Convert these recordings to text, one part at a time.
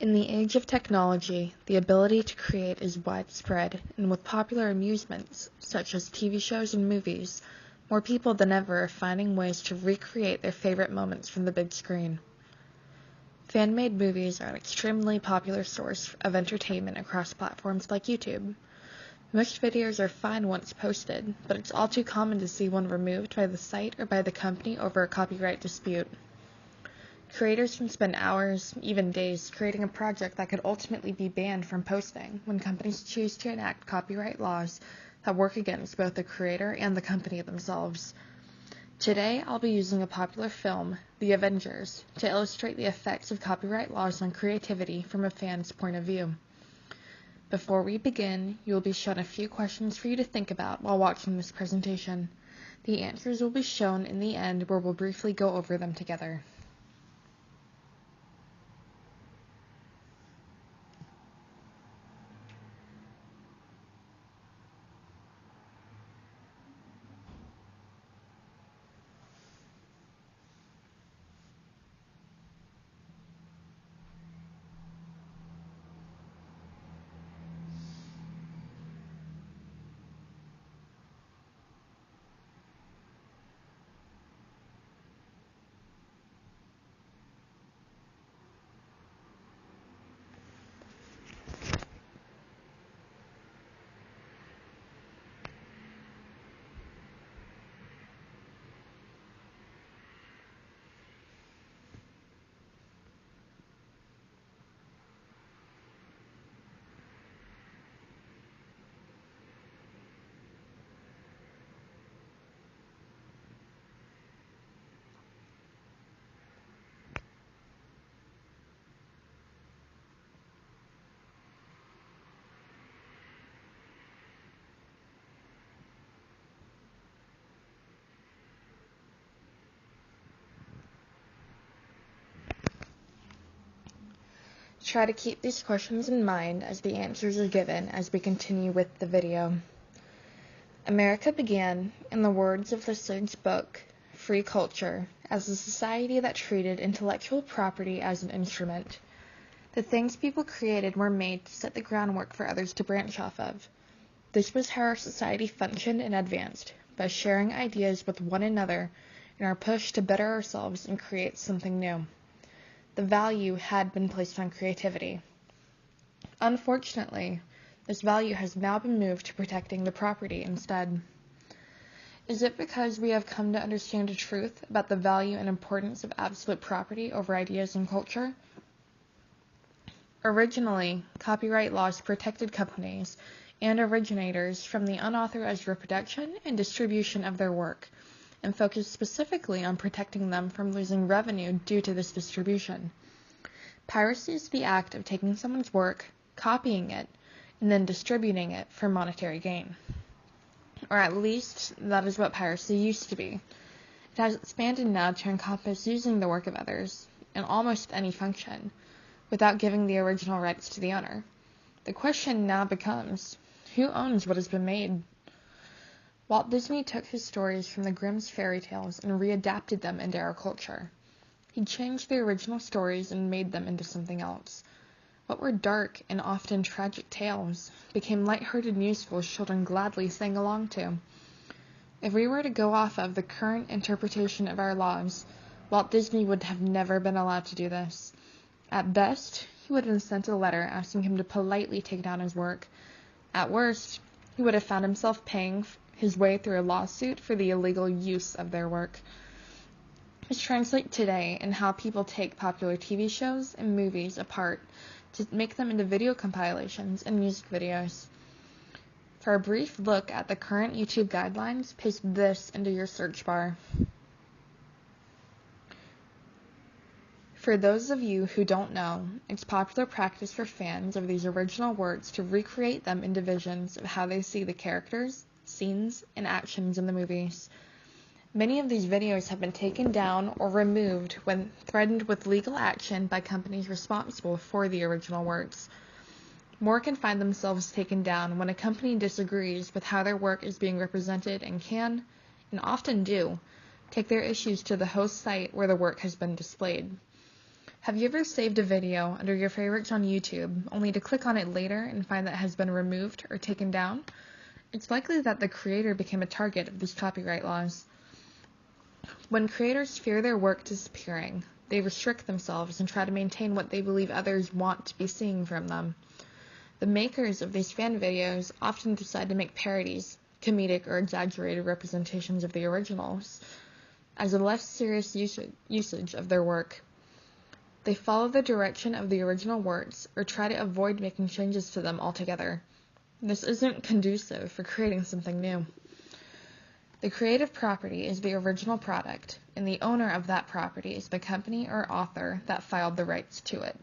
In the age of technology, the ability to create is widespread, and with popular amusements, such as TV shows and movies, more people than ever are finding ways to recreate their favorite moments from the big screen. Fan-made movies are an extremely popular source of entertainment across platforms like YouTube. Most videos are fine once posted, but it's all too common to see one removed by the site or by the company over a copyright dispute. Creators can spend hours, even days, creating a project that could ultimately be banned from posting when companies choose to enact copyright laws that work against both the creator and the company themselves. Today, I'll be using a popular film, The Avengers, to illustrate the effects of copyright laws on creativity from a fan's point of view. Before we begin, you will be shown a few questions for you to think about while watching this presentation. The answers will be shown in the end, where we'll briefly go over them together. Try to keep these questions in mind as the answers are given as we continue with the video. America began, in the words of Lyster's book, Free Culture, as a society that treated intellectual property as an instrument. The things people created were made to set the groundwork for others to branch off of. This was how our society functioned and advanced, by sharing ideas with one another in our push to better ourselves and create something new. The value had been placed on creativity. Unfortunately, this value has now been moved to protecting the property instead. Is it because we have come to understand the truth about the value and importance of absolute property over ideas and culture? Originally, copyright laws protected companies and originators from the unauthorized reproduction and distribution of their work, and focused specifically on protecting them from losing revenue due to this distribution. Piracy is the act of taking someone's work, copying it, and then distributing it for monetary gain. Or at least, that is what piracy used to be. It has expanded now to encompass using the work of others, in almost any function, without giving the original rights to the owner. The question now becomes, who owns what has been made? Walt Disney took his stories from the Grimm's fairy tales and readapted them into our culture. He changed the original stories and made them into something else. What were dark and often tragic tales became lighthearted musicals children gladly sang along to. If we were to go off of the current interpretation of our laws, Walt Disney would have never been allowed to do this. At best, he would have been sent a letter asking him to politely take down his work. At worst, he would have found himself paying his way through a lawsuit for the illegal use of their work. This translates today in how people take popular TV shows and movies apart to make them into video compilations and music videos. For a brief look at the current YouTube guidelines, paste this into your search bar. For those of you who don't know, it's popular practice for fans of these original works to recreate them into visions of how they see the characters, scenes, and actions in the movies. Many of these videos have been taken down or removed when threatened with legal action by companies responsible for the original works. More can find themselves taken down when a company disagrees with how their work is being represented and can, and often do, take their issues to the host site where the work has been displayed. Have you ever saved a video under your favorites on YouTube only to click on it later and find that it has been removed or taken down? It's likely that the creator became a target of these copyright laws. When creators fear their work disappearing, they restrict themselves and try to maintain what they believe others want to be seeing from them. The makers of these fan videos often decide to make parodies, comedic or exaggerated representations of the originals, as a less serious usage of their work. They follow the direction of the original works or try to avoid making changes to them altogether. This isn't conducive for creating something new. The creative property is the original product, and the owner of that property is the company or author that filed the rights to it.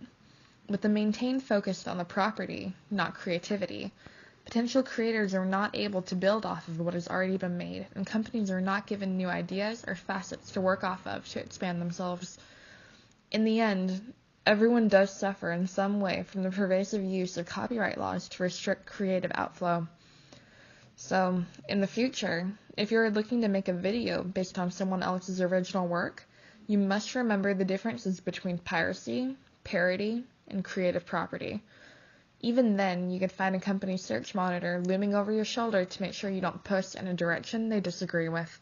With the maintained focus on the property, not creativity, potential creators are not able to build off of what has already been made, and companies are not given new ideas or facets to work off of to expand themselves. In the end, everyone does suffer in some way from the pervasive use of copyright laws to restrict creative outflow. So, in the future, if you're looking to make a video based on someone else's original work, you must remember the differences between piracy, parody, and creative property. Even then, you could find a company's search monitor looming over your shoulder to make sure you don't post in a direction they disagree with.